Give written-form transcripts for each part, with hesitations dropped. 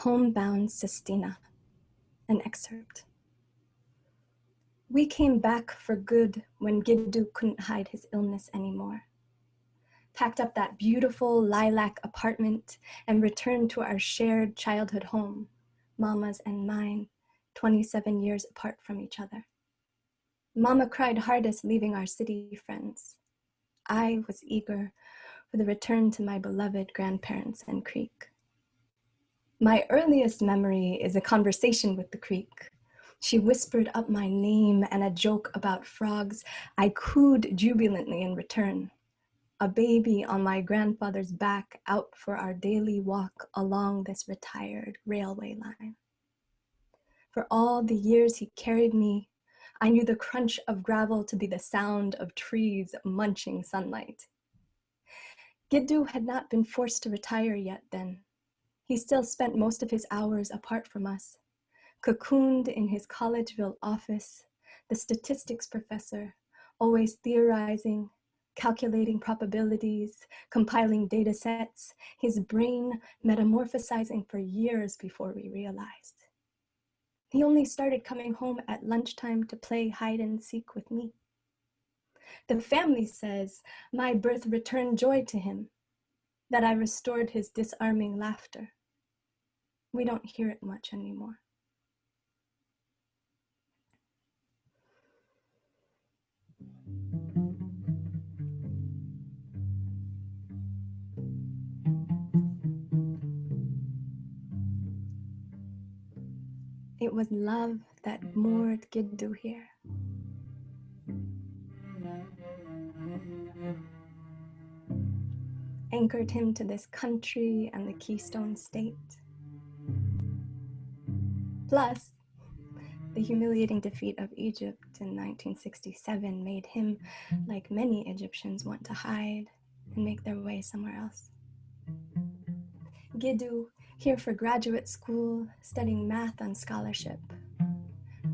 Homebound Sistina, an excerpt. We came back for good when Giddu couldn't hide his illness anymore. Packed up that beautiful lilac apartment and returned to our shared childhood home, Mama's and mine, 27 years apart from each other. Mama cried hardest leaving our city friends. I was eager for the return to my beloved grandparents and creek. My earliest memory is a conversation with the creek. She whispered up my name and a joke about frogs. I cooed jubilantly in return. A baby on my grandfather's back out for our daily walk along this retired railway line. For all the years he carried me, I knew the crunch of gravel to be the sound of trees munching sunlight. Giddu had not been forced to retire yet then. He still spent most of his hours apart from us, cocooned in his Collegeville office, the statistics professor, always theorizing, calculating probabilities, compiling data sets, his brain metamorphosizing for years before we realized. He only started coming home at lunchtime to play hide and seek with me. The family says my birth returned joy to him, that I restored his disarming laughter. We don't hear it much anymore. It was love that moored Giddu here. Anchored him to this country and the Keystone State. Plus, the humiliating defeat of Egypt in 1967 made him, like many Egyptians, want to hide and make their way somewhere else. Giddu, here for graduate school, studying math on scholarship.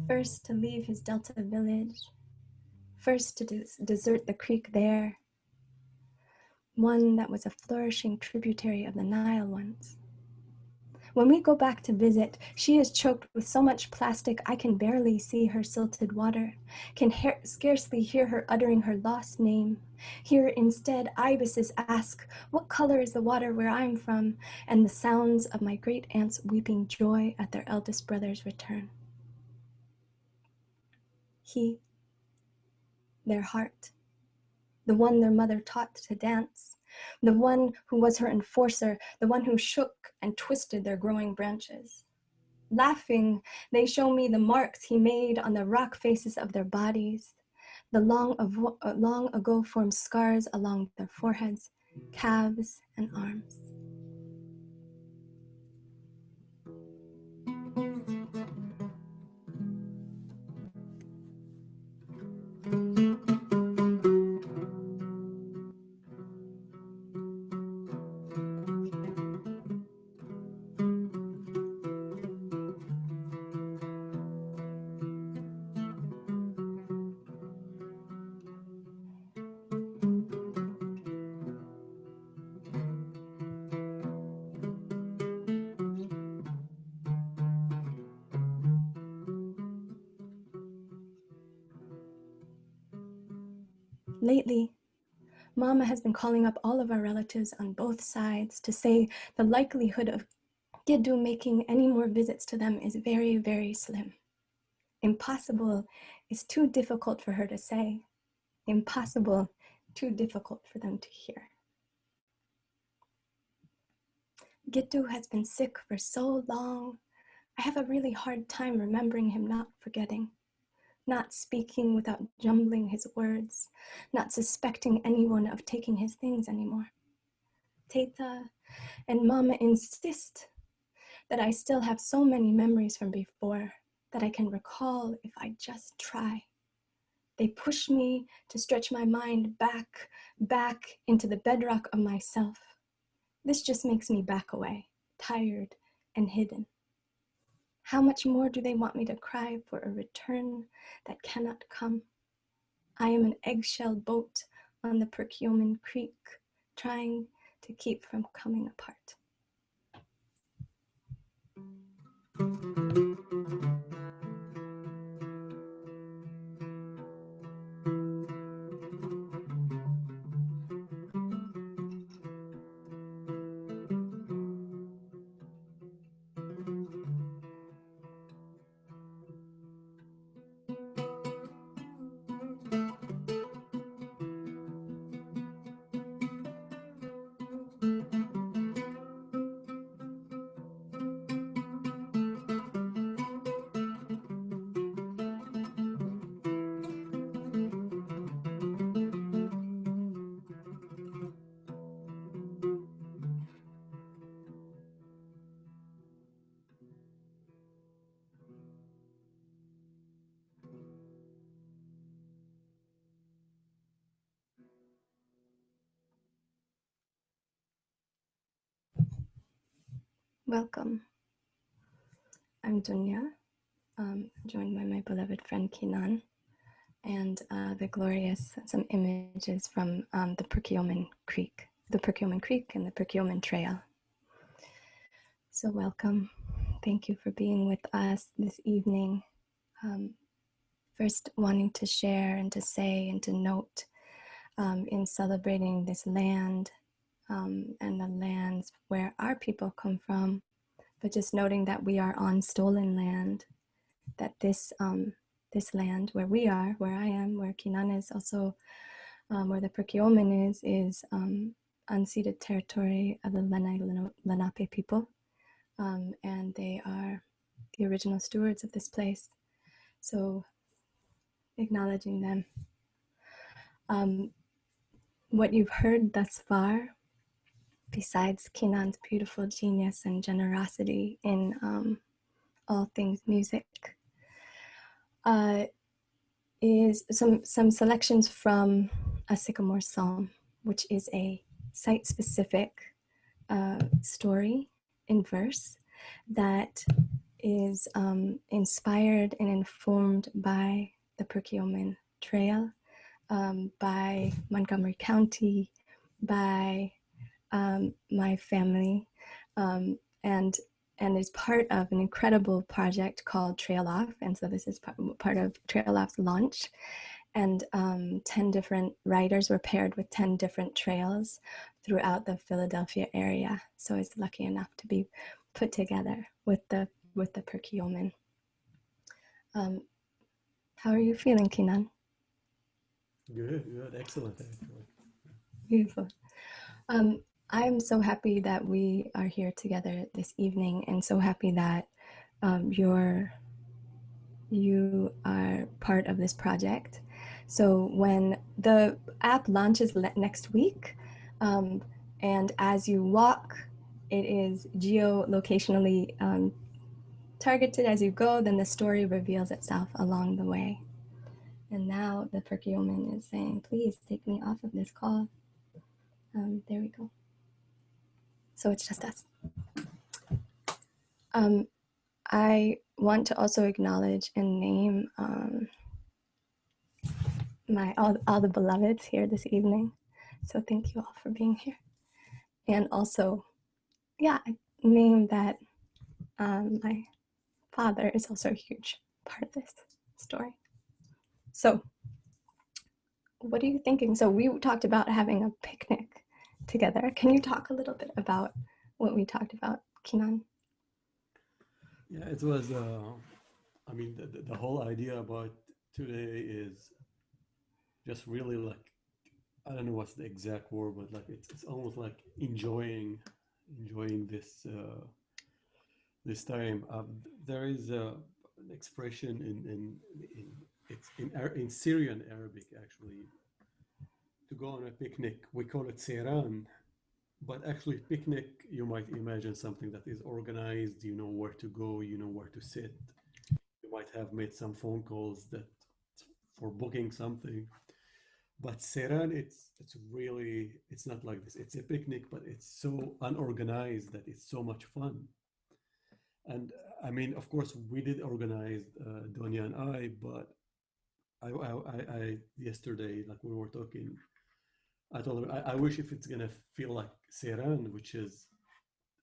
First to leave his Delta village, first to desert the creek there, one that was a flourishing tributary of the Nile once. When we go back to visit, she is choked with so much plastic I can barely see her silted water, can scarcely hear her uttering her lost name. Here instead, ibises ask, what color is the water where I'm from? And the sounds of my great aunts weeping joy at their eldest brother's return. He, their heart, the one their mother taught to dance, the one who was her enforcer, the one who shook and twisted their growing branches. Laughing, they show me the marks he made on the rock faces of their bodies, the long ago formed scars along their foreheads, calves, and arms. Lately, Mama has been calling up all of our relatives on both sides to say the likelihood of Giddu making any more visits to them is very, very slim. Impossible is too difficult for her to say. Impossible, too difficult for them to hear. Giddu has been sick for so long. I have a really hard time remembering him, not forgetting, not speaking without jumbling his words, not suspecting anyone of taking his things anymore. Teta and Mama insist that I still have so many memories from before that I can recall if I just try. They push me to stretch my mind back into the bedrock of myself. This just makes me back away, tired and hidden. How much more do they want me to cry for a return that cannot come? I am an eggshell boat on the Perkiomen Creek, trying to keep from coming apart. Welcome. I'm Donia, joined by my beloved friend Kinan, and some images from the Perkiomen Creek and the Perkiomen Trail. So welcome. Thank you for being with us this evening. First, wanting to share and to say and to note in celebrating this land and the lands where our people come from, but just noting that we are on stolen land, that this land where we are, where I am, where Kinan is also, where the Perkiomen is unceded territory of the Lenape people, and they are the original stewards of this place. So acknowledging them. What you've heard thus far, besides Kinan's beautiful genius and generosity in all things music, is some selections from a sycamore psalm, which is a site-specific story in verse that is inspired and informed by the Perkiomen Trail, by Montgomery County, by my family, and is part of an incredible project called TrailOff. And so this is part of TrailOff's launch. And 10 different writers were paired with 10 different trails throughout the Philadelphia area. So I was lucky enough to be put together with the Perkiomen. How are you feeling, Kinan? Good, excellent, actually. Beautiful. I'm so happy that we are here together this evening, and so happy that you are part of this project. So when the app launches next week, and as you walk, it is geolocationally targeted as you go, then the story reveals itself along the way. And now the Perkiomen is saying, please take me off of this call. There we go. So it's just us. I want to also acknowledge and name all the beloveds here this evening. So thank you all for being here. And also, name that my father is also a huge part of this story. So what are you thinking? So we talked about having a picnic together. Can you talk a little bit about what we talked about, Kinan? Yeah, it was, the whole idea about today is just really like, I don't know what's the exact word, but like it's almost like enjoying this time. There is an expression in Syrian Arabic actually, to go on a picnic. We call it seiran, but actually picnic, you might imagine something that is organized. You know where to go, you know where to sit. You might have made some phone calls that for booking something. But Seran, it's not like this. It's a picnic, but it's so unorganized that it's so much fun. And I mean, of course, we did organize, Donia and I, but I yesterday, like we were talking, I told her I wish if it's gonna feel like Seran, which is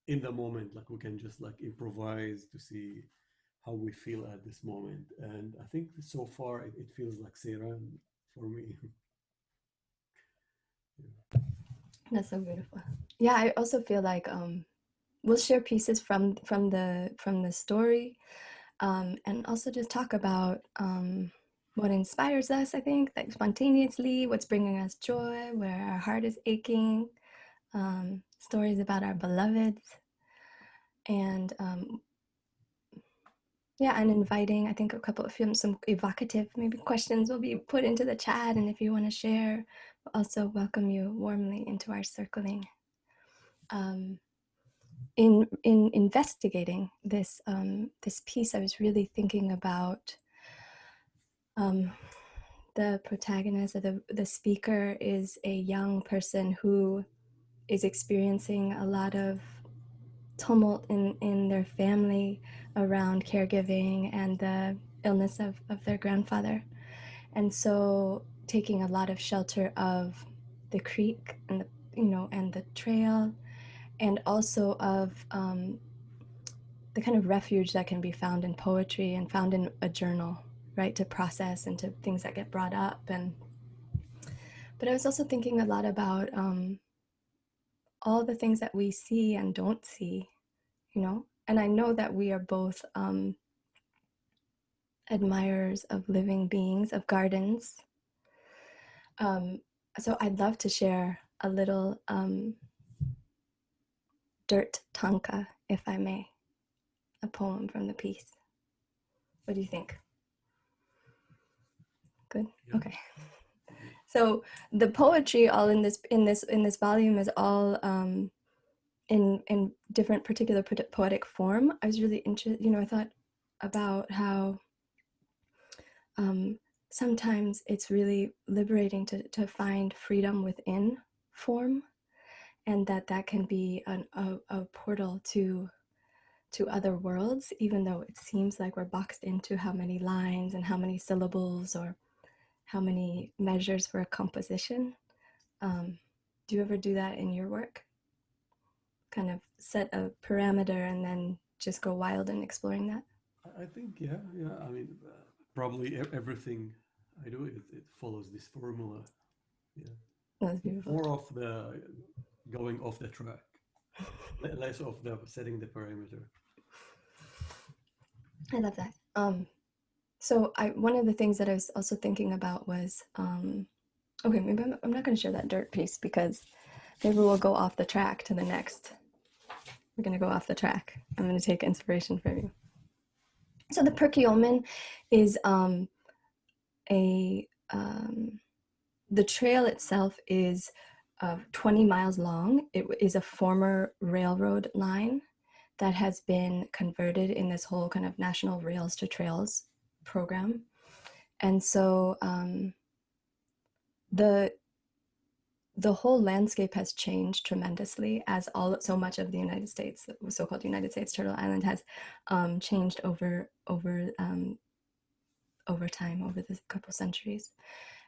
in the moment, like we can just like improvise to see how we feel at this moment. And I think so far it feels like Seran for me. That's so beautiful. Yeah, I also feel like we'll share pieces from the story, and also just talk about what inspires us. I think like spontaneously, what's bringing us joy, where our heart is aching, stories about our beloveds, and and inviting. I think a couple of some evocative maybe questions will be put into the chat, and if you want to share, we'll also welcome you warmly into our circling. In investigating this this piece, I was really thinking about the protagonist, or the speaker, is a young person who is experiencing a lot of tumult in their family around caregiving and the illness of their grandfather. And so taking a lot of shelter of the creek and the, you know, and the trail, and also of the kind of refuge that can be found in poetry and found in a journal, right, to process into things that get brought up. But I was also thinking a lot about all the things that we see and don't see, you know, and I know that we are both admirers of living beings, of gardens. So I'd love to share a little dirt tanka, if I may, a poem from the piece. What do you think? Good? Yeah. Okay. So the poetry all in this volume is all in different particular poetic form. I was really interested, you know, I thought about how sometimes it's really liberating to find freedom within form, and that can be a portal to other worlds, even though it seems like we're boxed into how many lines and how many syllables or how many measures for a composition. Do you ever do that in your work? Kind of set a parameter and then just go wild in exploring that? I think, yeah. I mean, probably everything I do, it follows this formula. Yeah. That's beautiful. More of the going off the track, less of the setting the parameter. I love that. So one of the things that I was also thinking about was, okay, maybe I'm not going to share that dirt piece because maybe we'll go off the track to the next. We're going to go off the track. I'm going to take inspiration from you. So the Perkiomen is the trail itself is 20 miles long. It is a former railroad line that has been converted in this whole kind of National Rails to Trails program. And so the whole landscape has changed tremendously as so much of the United States, the so-called United States Turtle Island, has changed over time, over the couple centuries.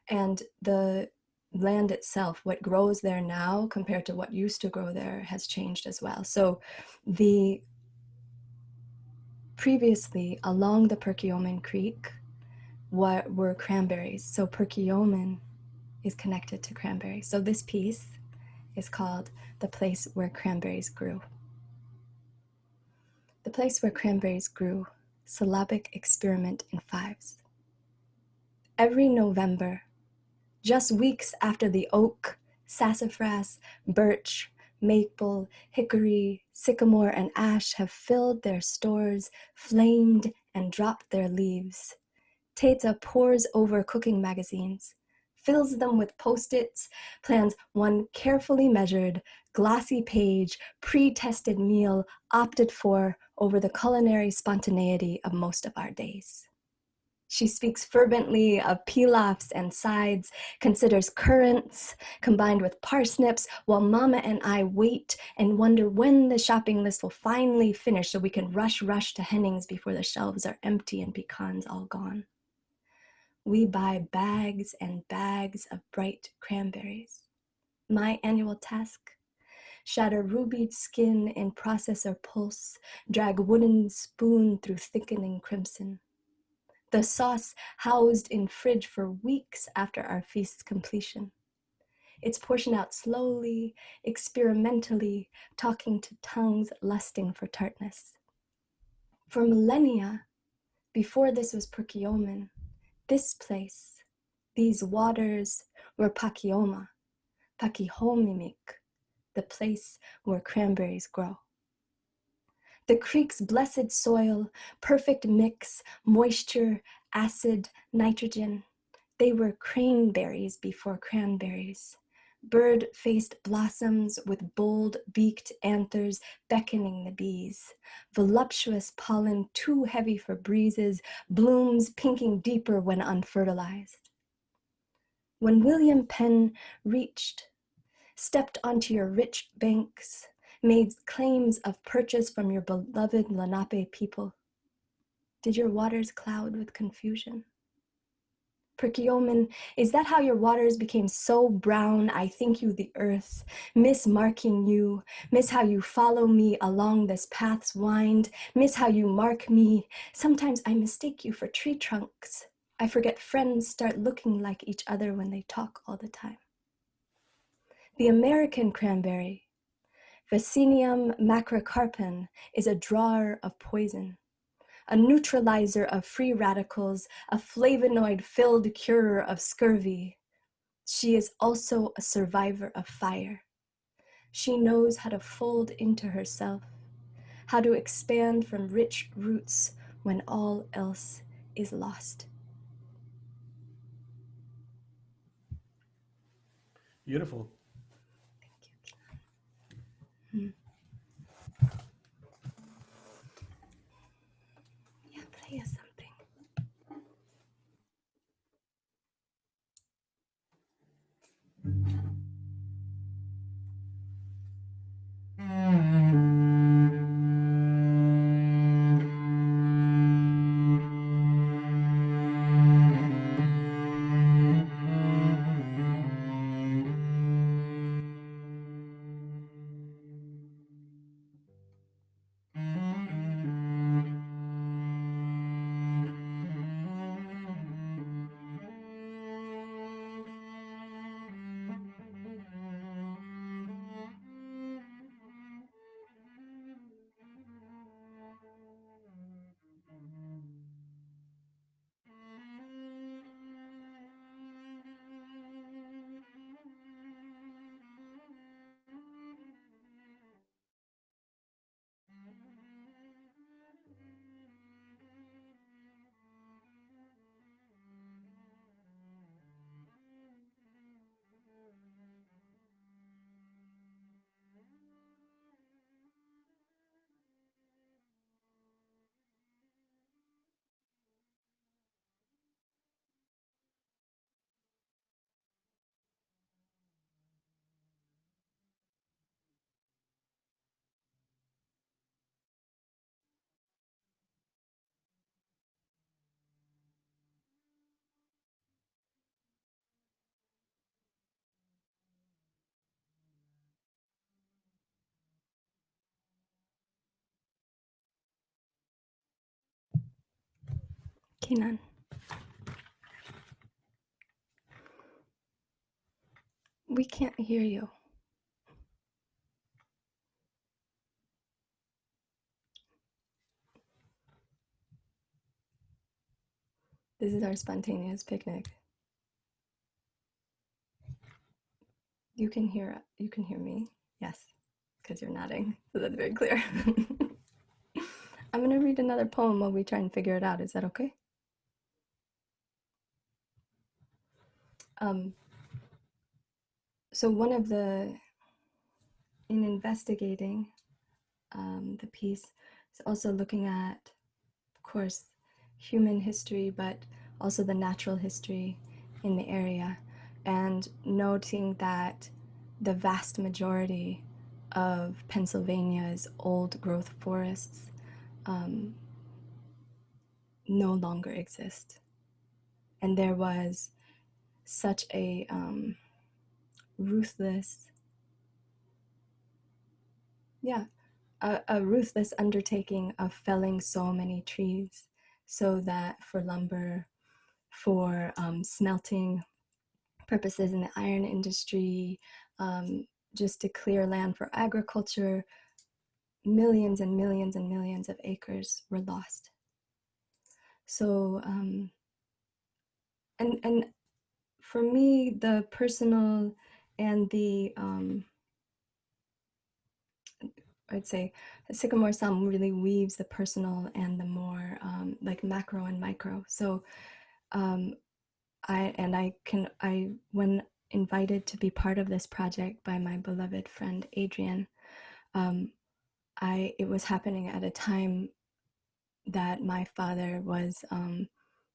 And the land itself, what grows there now compared to what used to grow there, has changed as well. So previously along the Perkiomen Creek were cranberries. So Perkiomen is connected to cranberries. So this piece is called The Place Where Cranberries Grew. The place where cranberries grew, syllabic experiment in fives. Every November, just weeks after the oak, sassafras, birch, maple, hickory, sycamore, and ash have filled their stores, flamed, and dropped their leaves, Teta pours over cooking magazines, fills them with Post-its, plans one carefully measured, glossy page, pre-tested meal opted for over the culinary spontaneity of most of our days. She speaks fervently of pilafs and sides, considers currants combined with parsnips, while Mama and I wait and wonder when the shopping list will finally finish so we can rush to Henning's before the shelves are empty and pecans all gone. We buy bags and bags of bright cranberries. My annual task: shatter rubied skin in processor pulse, drag wooden spoon through thickening crimson. The sauce housed in fridge for weeks after our feast's completion. It's portioned out slowly, experimentally, talking to tongues lusting for tartness. For millennia, before this was Perkiomen, this place, these waters were Pakioma, Pakihomimik, the place where cranberries grow. The creek's blessed soil, perfect mix, moisture, acid, nitrogen. They were craneberries before cranberries. Bird-faced blossoms with bold beaked anthers beckoning the bees. Voluptuous pollen too heavy for breezes, blooms pinking deeper when unfertilized. When William Penn stepped onto your rich banks, made claims of purchase from your beloved Lenape people? Did your waters cloud with confusion? Perkiomen, is that how your waters became so brown? I think you the earth, miss marking you, miss how you follow me along this path's wind, miss how you mark me. Sometimes I mistake you for tree trunks. I forget friends start looking like each other when they talk all the time. The American cranberry, Vaccinium macrocarpon, is a drawer of poison, a neutralizer of free radicals, a flavonoid-filled curer of scurvy. She is also a survivor of fire. She knows how to fold into herself, how to expand from rich roots when all else is lost. Beautiful. Thank you. Yeah, play us something. Kinan. We can't hear you. This is our spontaneous picnic. You can hear me? Yes, because you're nodding, so that's very clear. I'm gonna read another poem while we try and figure it out. Is that okay? So one of in investigating the piece, is also looking at, of course, human history, but also the natural history in the area, and noting that the vast majority of Pennsylvania's old growth forests no longer exist. And there was such a ruthless, a ruthless undertaking of felling so many trees so that for lumber, for smelting purposes in the iron industry, just to clear land for agriculture, millions and millions and millions of acres were lost. So, and for me, the personal and the, I'd say the Sycamore Psalm really weaves the personal and the more like macro and micro. So when invited to be part of this project by my beloved friend Adrian, it was happening at a time that my father was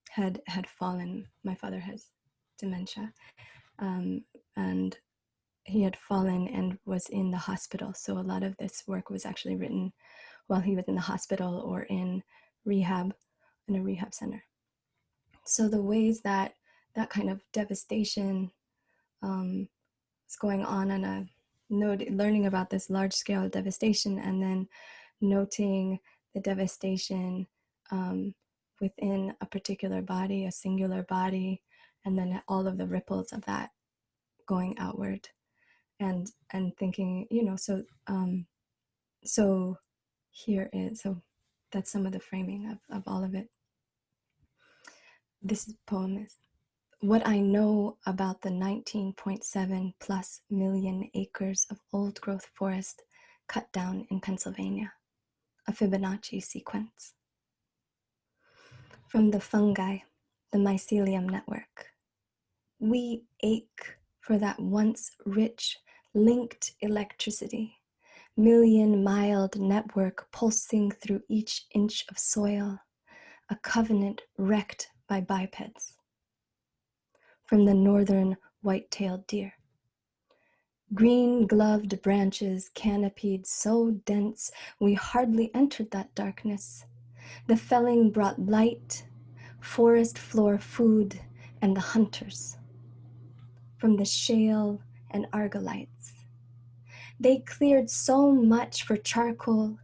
had fallen. My father has dementia, and he had fallen and was in the hospital. So a lot of this work was actually written while he was in the hospital or in rehab, in a rehab center. So the ways that that kind of devastation is going on and learning about this large scale devastation, and then noting the devastation within a particular body, a singular body, and then all of the ripples of that going outward, and thinking, you know, so that's some of the framing of all of it. This poem is: what I know about the 19.7 plus million acres of old growth forest cut down in Pennsylvania, a Fibonacci sequence. From the fungi, the mycelium network, we ache for that once rich, linked electricity, million-miled network pulsing through each inch of soil, a covenant wrecked by bipeds. From the northern white-tailed deer, green-gloved branches canopied so dense we hardly entered that darkness. The felling brought light, forest floor food, and the hunters. From the shale and argolites, they cleared so much for charcoal,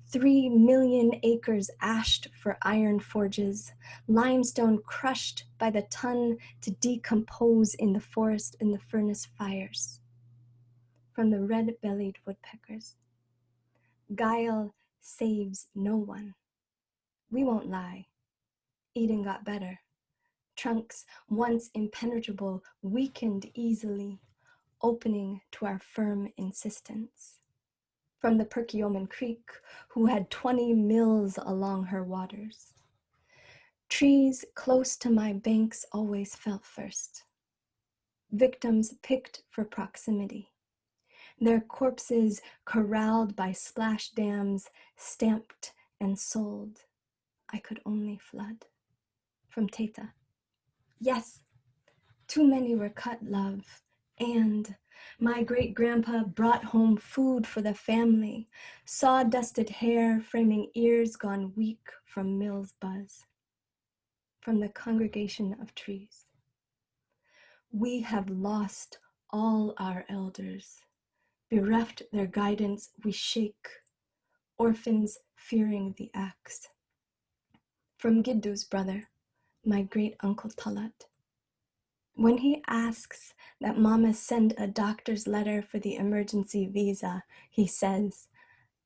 3 million acres ashed for iron forges, limestone crushed by the ton to decompose in the forest in the furnace fires. From the red-bellied woodpeckers, guile saves no one. We won't lie. Eating got better. Trunks, once impenetrable, weakened easily, opening to our firm insistence. From the Perkiomen Creek, who had 20 mills along her waters. Trees close to my banks always fell first. Victims picked for proximity. Their corpses corralled by splash dams, stamped and sold. I could only flood. From Teta. Yes, too many were cut, love. And my great-grandpa brought home food for the family, sawdusted hair framing ears gone weak from mill's buzz. From the congregation of trees. We have lost all our elders. Bereft their guidance, we shake, orphans fearing the axe. From Giddu's brother, my great-uncle Talat. When he asks that Mama send a doctor's letter for the emergency visa, he says,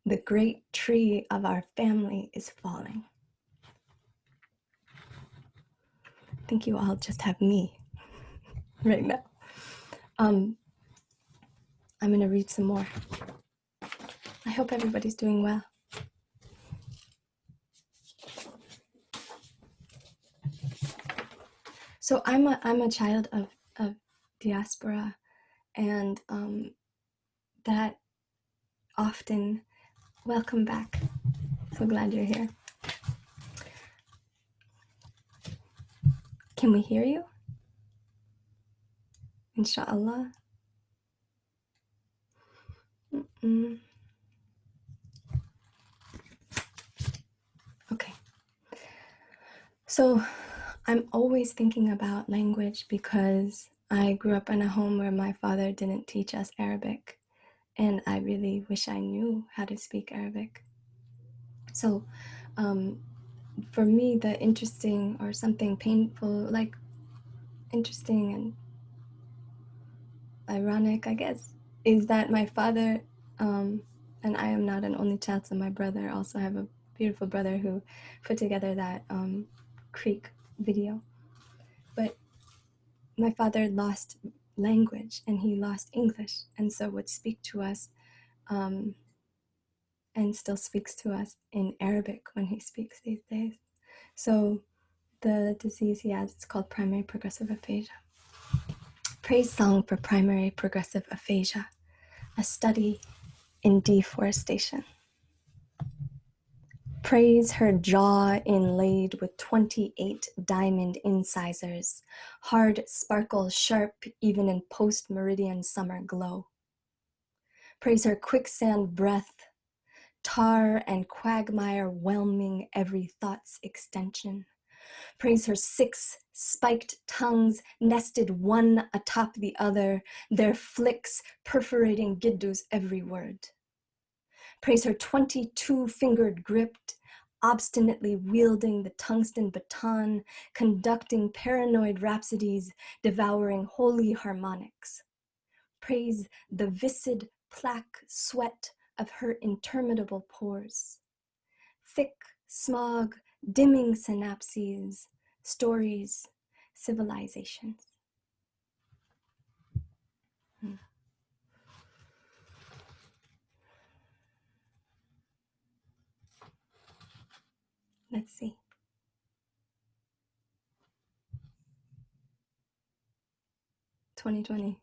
the great tree of our family is falling. I think you all just have me right now. I'm gonna read some more. I hope everybody's doing well. So I'm a child of diaspora, and that often, welcome back. So glad you're here. Can we hear you? Inshallah. Okay. So I'm always thinking about language because I grew up in a home where my father didn't teach us Arabic, and I really wish I knew how to speak Arabic. So for me, the interesting or something painful, like interesting and ironic, I guess, is that my father, and I am not an only child, so my brother also have a beautiful brother who put together that Creek video. But my father lost language and he lost English, and so would speak to us and still speaks to us in Arabic when he speaks these days. So the disease he has, it's called primary progressive aphasia. Praise song for primary progressive aphasia, a study in deforestation. Praise her jaw inlaid with 28 diamond incisors, hard sparkle sharp even in post-meridian summer glow. Praise her quicksand breath, tar and quagmire whelming every thought's extension. Praise her 6 spiked tongues nested one atop the other, their flicks perforating Giddu's every word. Praise her 22-fingered grip, obstinately wielding the tungsten baton, conducting paranoid rhapsodies, devouring holy harmonics. Praise the viscid plaque sweat of her interminable pores. Thick smog, dimming synapses, stories, civilizations. Let's see. "2020.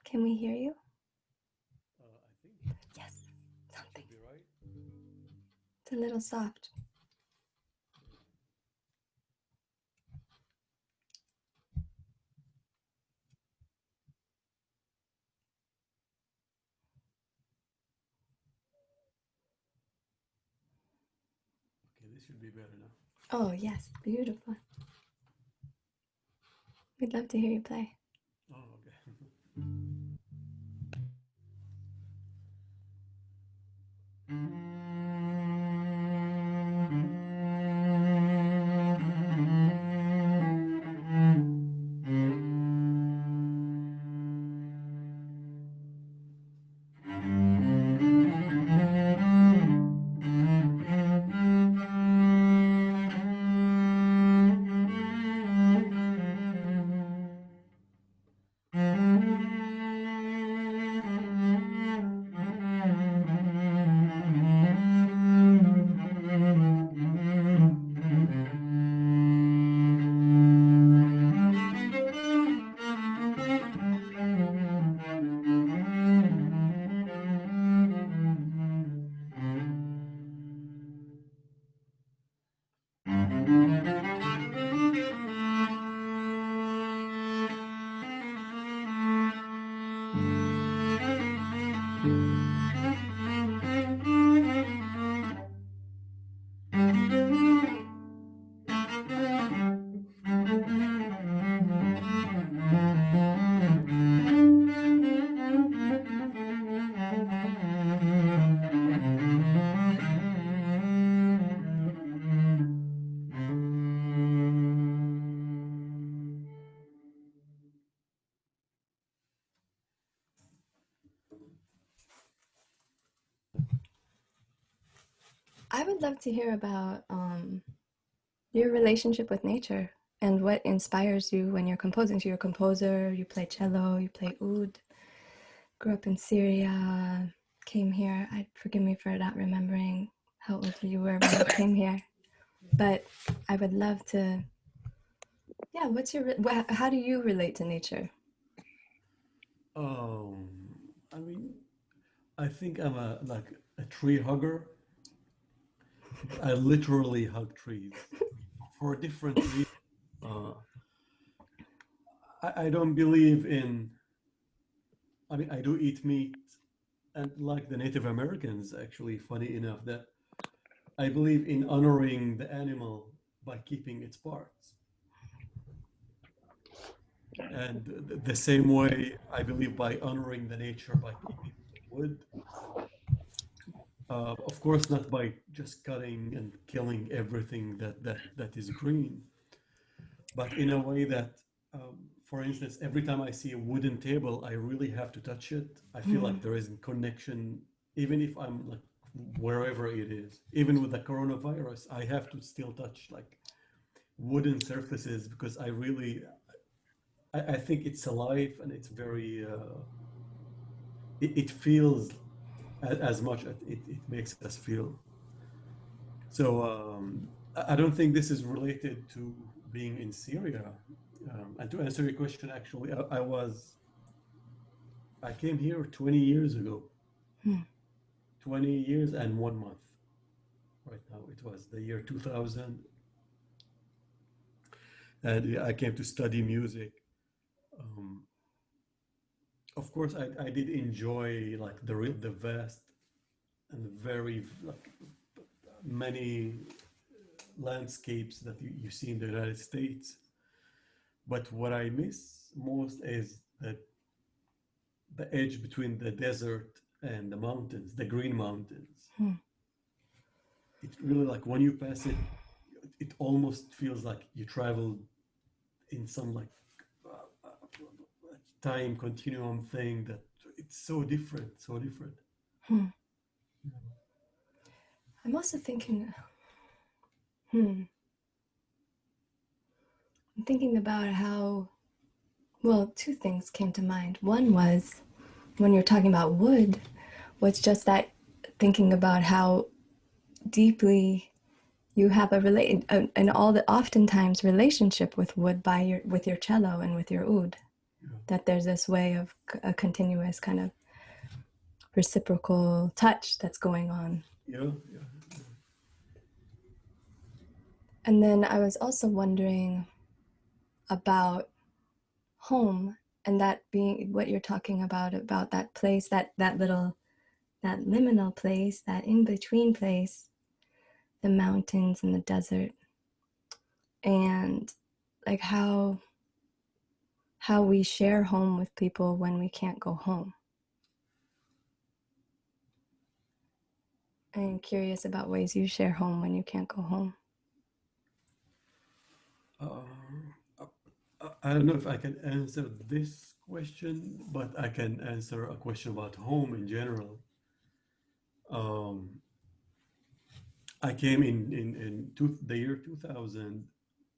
Can we hear you? I think Yes, something. should be right. It's a little soft. Okay, this should be better now. Oh, yes, beautiful. We'd love to hear you play. Oh, okay. I would love to hear about your relationship with nature and what inspires you when you're composing. So you're a composer, you play cello, you play oud, grew up in Syria, came here. Forgive me for not remembering how old you were when you came here. But I would love to, yeah, how do you relate to nature? I mean, I think I'm a tree hugger. I literally hug trees for different reasons. Uh, I don't believe in, I mean, I do eat meat, and like the Native Americans, actually, funny enough, that I believe in honoring the animal by keeping its parts. And the same way, I believe by honoring the nature by keeping wood. Of course, not by just cutting and killing everything that is green, but in a way that, for instance, every time I see a wooden table, I really have to touch it. I feel like there is a connection, even if I'm like wherever it is. Even with the coronavirus, I have to still touch like wooden surfaces because I think it's alive and it's very, it feels as much as it makes us feel. So I don't think this is related to being in Syria. And to answer your question, actually, I was I came here 20 years ago. Hmm. 20 years and 1 month. Right now, it was the year 2000. And yeah, I came to study music. Um, of course, I did enjoy like the vast and very like many landscapes that you see in the United States. But what I miss most is that the edge between the desert and the mountains, the green mountains. Hmm. It really like when you pass it, it almost feels like you traveled in some like time continuum thing that it's so different, so different. Hmm. I'm also thinking, I'm thinking about how, well, two things came to mind. One was when you're talking about wood, was just that thinking about how deeply you have and all the oftentimes relationship with wood with your cello and with your oud. Yeah, That there's this way of a continuous kind of reciprocal touch that's going on. yeah, And then I was also wondering about home, and that being what you're talking about that place, that liminal place, that in-between place, the mountains and the desert, and like how we share home with people when we can't go home. I'm curious about ways you share home when you can't go home. I don't know if I can answer this question, but I can answer a question about home in general. Um, I came in the year 2000,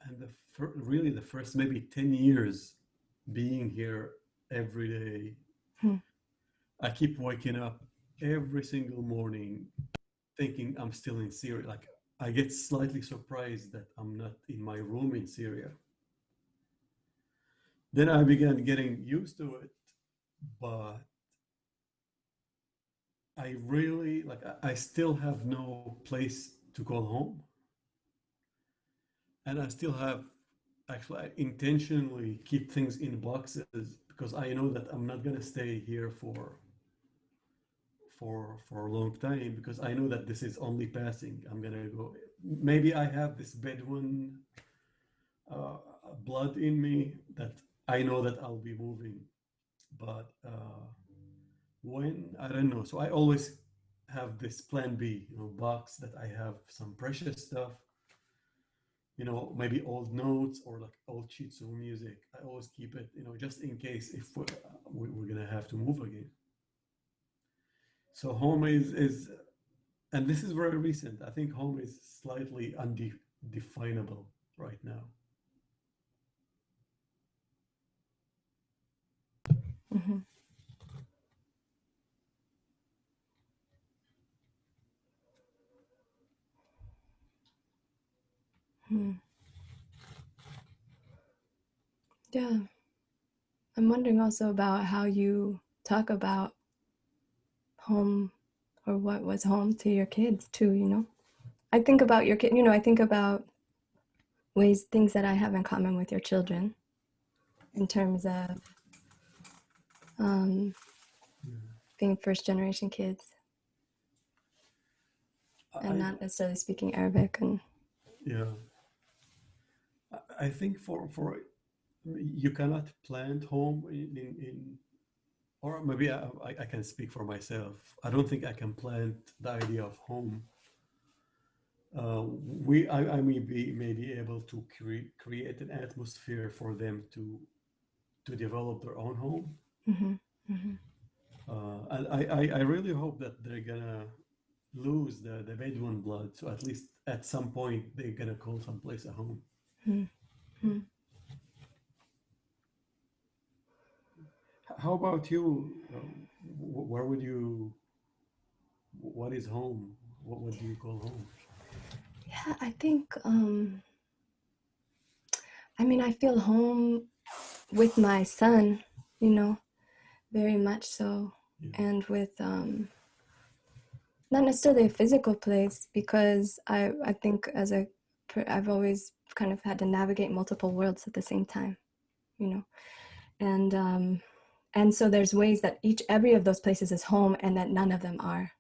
and really the first maybe 10 years being here every day. Hmm. I keep waking up every single morning thinking I'm still in Syria. Like I get slightly surprised that I'm not in my room in Syria. Then I began getting used to it, but I really like I still have no place to call home. And I still have actually I intentionally keep things in boxes because I know that I'm not gonna stay here for a long time because I know that this is only passing. I'm gonna go. Maybe I have this Bedouin uh, blood in me that I know that I'll be moving, but when I don't know. So I always have this plan B, box that I have some precious stuff, maybe old notes or like old sheets of music. I always keep it, just in case if we're gonna have to move again. So home is, and this is very recent. I think home is slightly undefinable right now. Mm-hmm. Hmm. Yeah. I'm wondering also about how you talk about home or what was home to your kids too. I think about your kid, I think about things that I have in common with your children in terms of being first generation kids and I not necessarily speaking Arabic. And yeah, I think for you cannot plant home in or maybe I can speak for myself. I don't think I can plant the idea of home. I may be able to create an atmosphere for them to develop their own home. mm-hmm, mm-hmm, And I really hope that they're gonna lose the Bedouin blood. So at least at some point they're gonna call someplace a home. mm-hmm. How about you? Where would you? What is home? What do you call home? Yeah, I think, I feel home with my son, you know, very much so. Yeah. And with not necessarily a physical place, because I think I've always kind of had to navigate multiple worlds at the same time, you know, and so there's ways that every of those places is home and that none of them are.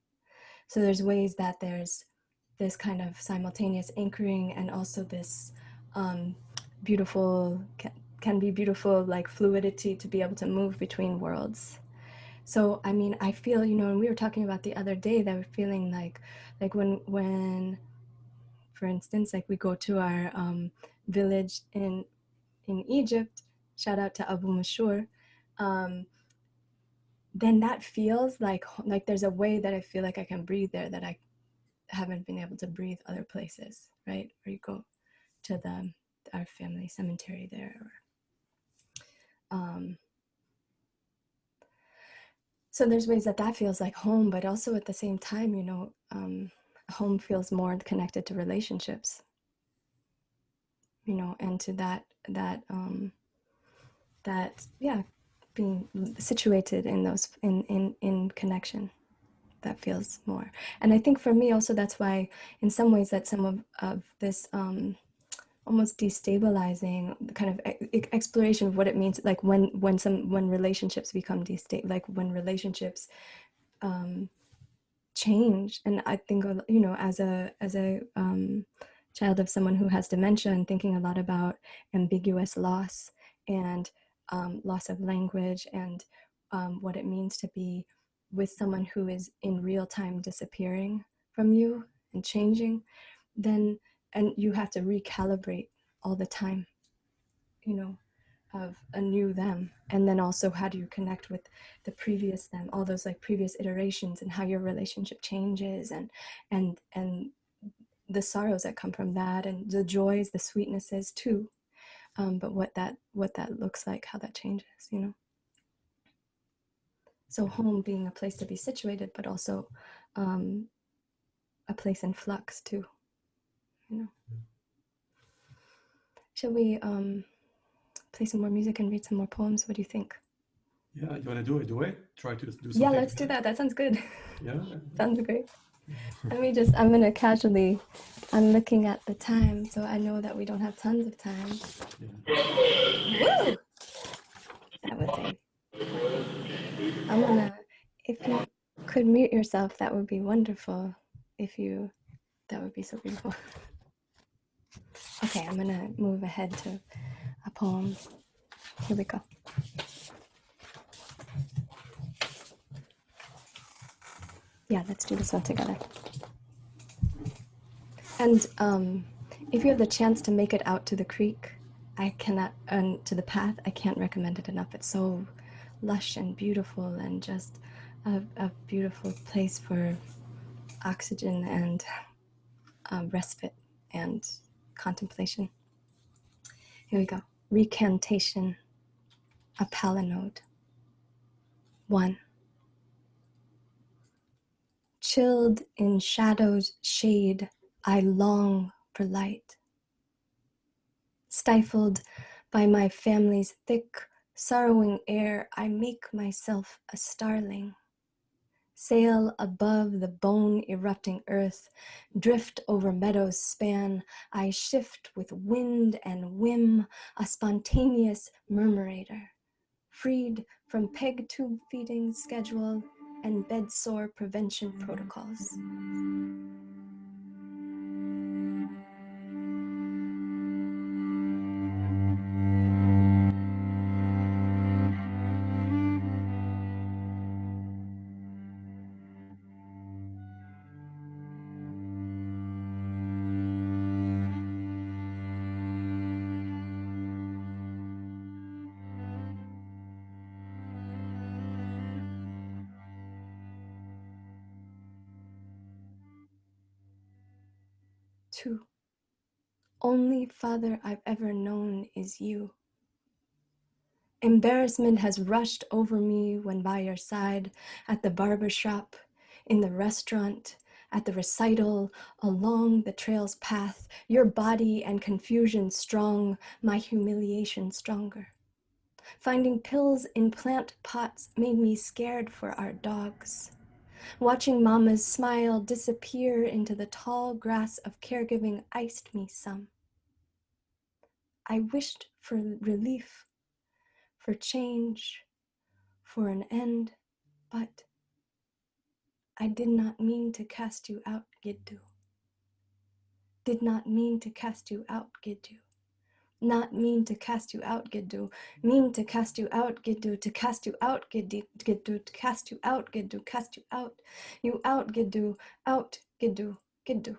So there's ways that there's this kind of simultaneous anchoring, and also this beautiful, can be beautiful, like fluidity to be able to move between worlds. So, I mean, I feel, you know, and we were talking about the other day that we're feeling like when, for instance, like we go to our village in Egypt, shout out to Abu Mashur, then that feels like there's a way that I feel like I can breathe there that I haven't been able to breathe other places, right? Or you go to our family cemetery there. So there's ways that feels like home, but also at the same time, you know, home feels more connected to relationships, you know, and to that yeah, being situated in those in connection, that feels more. And I think for me also, that's why in some ways that some of this almost destabilizing kind of exploration of what it means, like when relationships become destabilized, like when relationships change. And I think, you know, as a child of someone who has dementia, and thinking a lot about ambiguous loss and loss of language, and what it means to be with someone who is in real time disappearing from you and changing, then, and you have to recalibrate all the time, you know, of a new them. And then also, how do you connect with the previous them, all those like previous iterations, and how your relationship changes, and the sorrows that come from that, and the joys, the sweetnesses too, but what that looks like, how that changes, you know. So home being a place to be situated, but also a place in flux too, you know. Shall we play some more music and read some more poems? What do you think? Yeah, you want to do a duet? Try to do something. Yeah, let's do that. That sounds good. Yeah. Sounds great. I'm gonna casually, I'm looking at the time, so I know that we don't have tons of time. Yeah. Woo! That was it. I'm gonna, if you could mute yourself, that would be wonderful. That would be so beautiful. Okay, I'm gonna move ahead to a poem. Here we go. Yeah, let's do this one together. And if you have the chance to make it out to the creek, to the path, I can't recommend it enough. It's so lush and beautiful, and just a beautiful place for oxygen and respite and contemplation. Here we go. Recantation, a palinode. 1. Chilled in shadow's shade, I long for light. Stifled by my family's thick, sorrowing air, I make myself a starling. Sail above the bone-erupting earth, drift over meadows span, I shift with wind and whim, a spontaneous murmurator, freed from peg tube feeding schedule and bedsore prevention protocols. Two, only father I've ever known is you. Embarrassment has rushed over me when by your side, at the barber shop, in the restaurant, at the recital, along the trail's path, your body and confusion strong, my humiliation stronger. Finding pills in plant pots made me scared for our dogs. Watching Mama's smile disappear into the tall grass of caregiving iced me some. I wished for relief, for change, for an end, but I did not mean to cast you out, Giddu. Did not mean to cast you out, Giddu. Not mean to cast you out, Giddu. Mean to cast you out, Giddu. To cast you out, Giddu. To cast you out, Giddu. Cast you out. You out, Giddu. Out, Giddu. Giddu.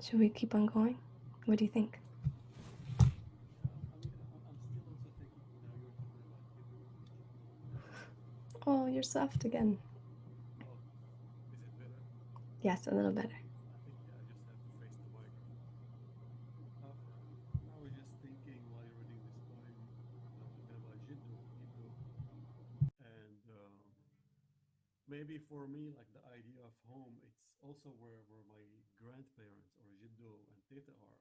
Should we keep on going? What do you think? Oh, you're soft again. Is it better? Yes, a little better. I think I just have to face the microphone. I was just thinking while you're reading this poem, talking about Jiddu, and maybe for me, like the idea of home, it's also where my grandparents or Jiddu and Teta are.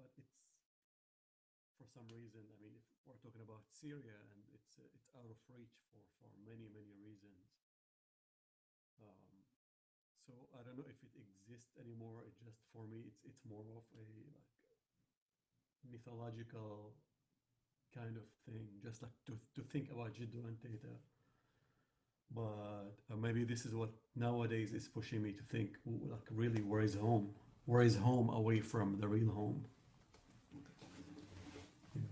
But it's for some reason, I mean, if we're talking about Syria and it's out of reach for many reasons. So I don't know if it exists anymore. It just for me, it's more of a like mythological kind of thing, just like to think about Jiddu and Teta. But maybe this is what nowadays is pushing me to think, like, really, where is home? Where is home away from the real home? Yeah.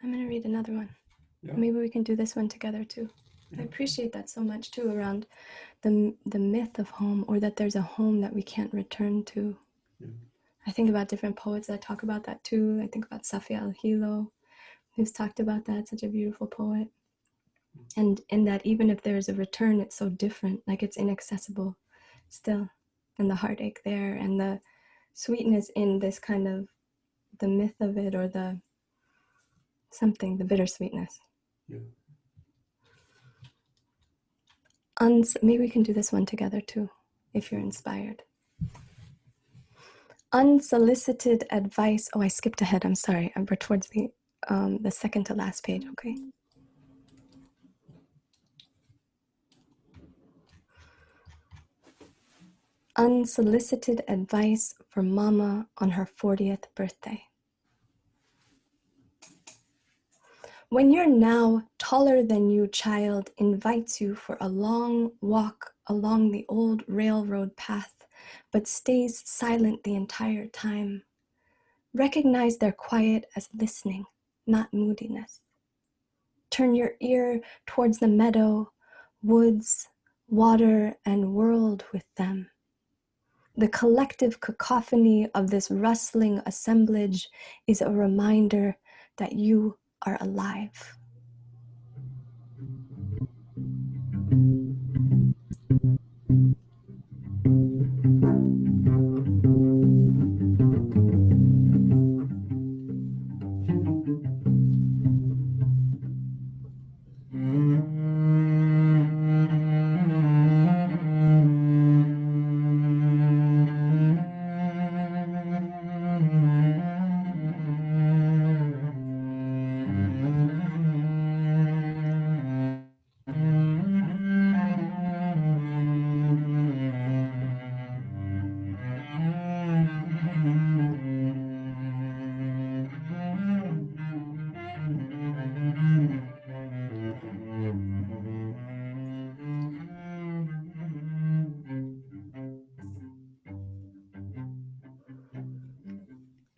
I'm going to read another one. Yeah. Maybe we can do this one together too. Yeah. I appreciate that so much too, around the myth of home, or that there's a home that we can't return to. Yeah. I think about different poets that talk about that too. I think about Safia al-Hilo, who's talked about that, such a beautiful poet. And in that even if there's a return, it's so different, like it's inaccessible still. And the heartache there, and the sweetness in this kind of the myth of it, or the something, the bittersweetness. Yeah. Maybe we can do this one together too, if you're inspired. Unsolicited advice. Oh, I skipped ahead. I'm sorry. We're towards the second to last page. Okay. Unsolicited advice for Mama on her 40th birthday. When your now taller than you child invites you for a long walk along the old railroad path, but stays silent the entire time, recognize their quiet as listening, not moodiness. Turn your ear towards the meadow, woods, water, and world with them. The collective cacophony of this rustling assemblage is a reminder that you are alive.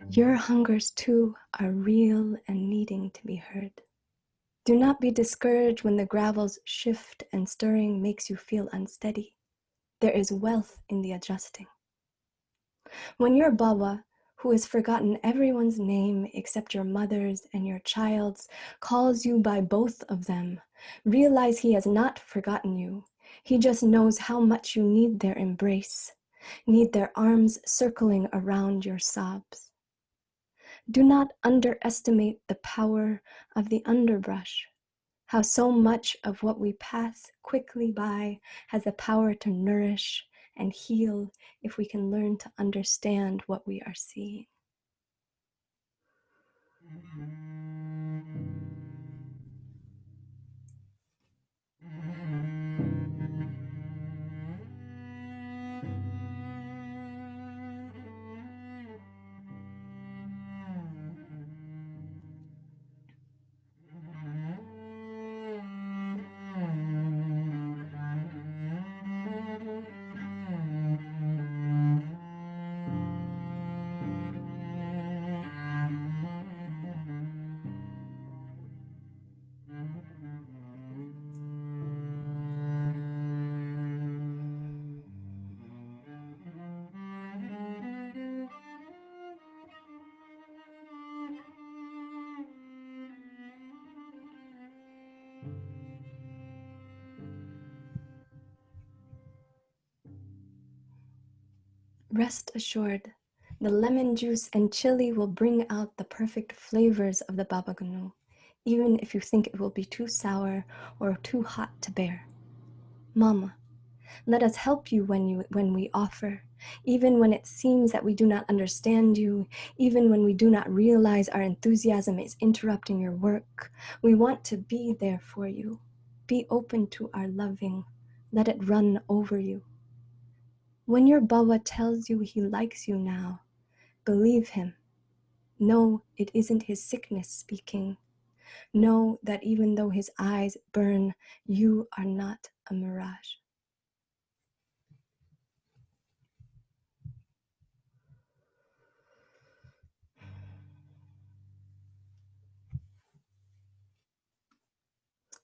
Your hungers too are real and needing to be heard. Do not be discouraged when the gravel's shift and stirring makes you feel unsteady. There is wealth in the adjusting. When your Baba, who has forgotten everyone's name except your mother's and your child's, calls you by both of them, realize he has not forgotten you. He just knows how much you need their embrace, need their arms circling around your sobs. Do not underestimate the power of the underbrush, how so much of what we pass quickly by has the power to nourish and heal if we can learn to understand what we are seeing. Rest assured, the lemon juice and chili will bring out the perfect flavors of the baba ganoush, even if you think it will be too sour or too hot to bear. Mama, let us help you when we offer, even when it seems that we do not understand you, even when we do not realize our enthusiasm is interrupting your work. We want to be there for you. Be open to our loving. Let it run over you. When your Bawa tells you he likes you now, believe him. Know it isn't his sickness speaking. Know that even though his eyes burn, you are not a mirage.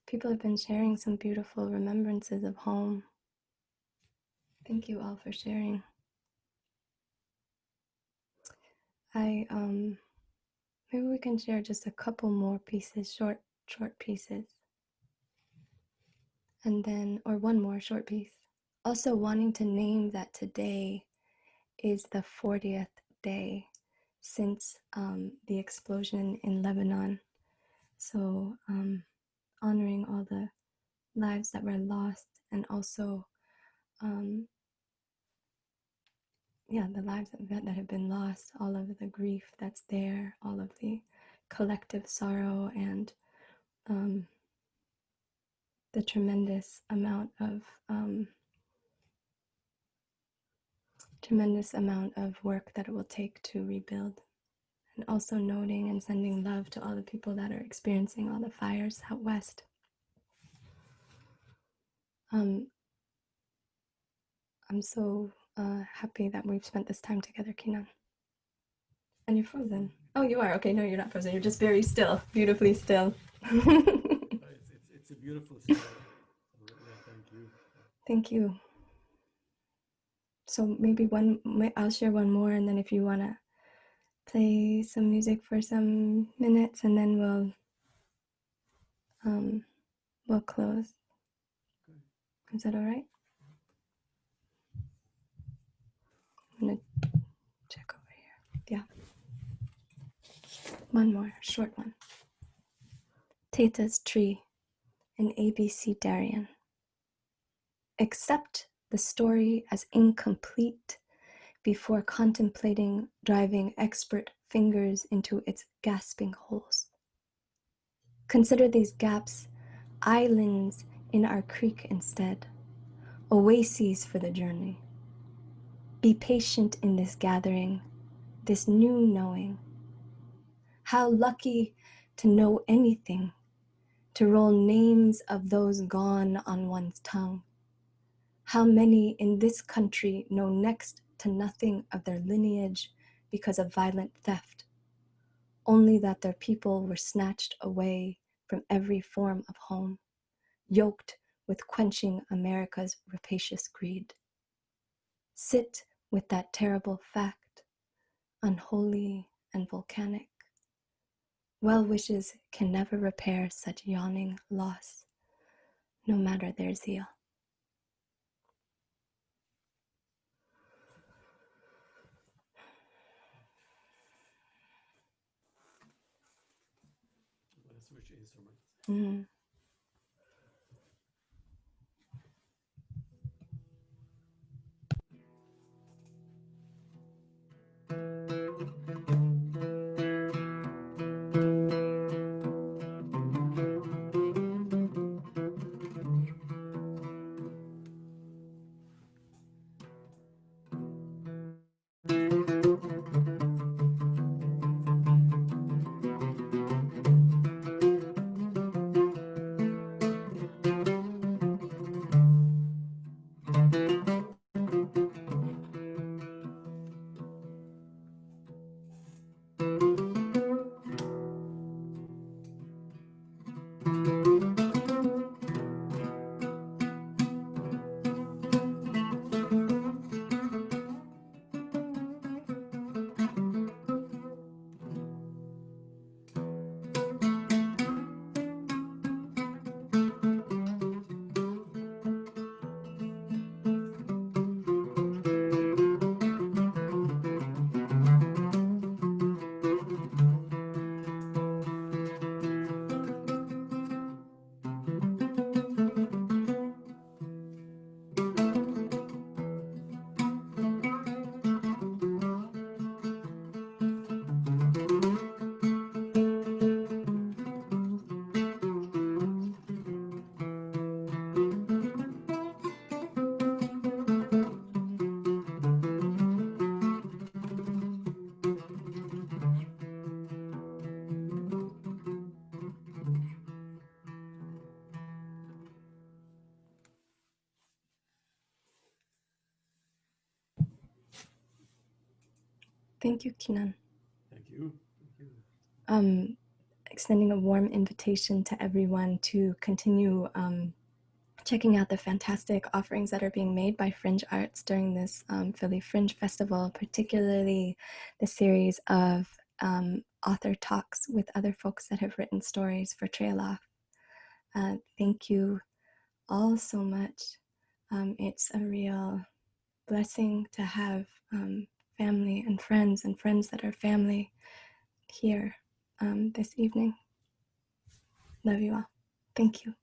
People have been sharing some beautiful remembrances of home. Thank you all for sharing. Maybe we can share just a couple more pieces, short pieces. And then, or one more short piece. Also wanting to name that today is the 40th day since the explosion in Lebanon. So honoring all the lives that were lost, and also the lives that have been lost, all of the grief that's there, all of the collective sorrow, and the tremendous amount of work that it will take to rebuild. And also noting and sending love to all the people that are experiencing all the fires out west. I'm so happy that we've spent this time together, Kinan. And you're frozen. Oh, you are? Okay, no, you're not frozen. You're just very still, beautifully still. It's a beautiful story. Yeah, thank you. Thank you. So maybe I'll share one more, and then if you want to play some music for some minutes, and then we'll close. Okay. Is that all right? I'm gonna check over here. Yeah. One more, short one. Tata's Tree, an ABC Darien. Accept the story as incomplete before contemplating driving expert fingers into its gasping holes. Consider these gaps islands in our creek instead, oases for the journey. Be patient in this gathering, this new knowing. How lucky to know anything, to roll names of those gone on one's tongue. How many in this country know next to nothing of their lineage because of violent theft, only that their people were snatched away from every form of home, yoked with quenching America's rapacious greed. Sit with that terrible fact, unholy and volcanic. Well wishes can never repair such yawning loss, no matter their zeal. switch instruments. Mm. Thank you, Kinan. Thank you. Thank you. Extending a warm invitation to everyone to continue checking out the fantastic offerings that are being made by Fringe Arts during this Philly Fringe Festival, particularly the series of author talks with other folks that have written stories for TrailOff. Thank you all so much. It's a real blessing to have family and friends that are family here this evening. Love you all. Thank you.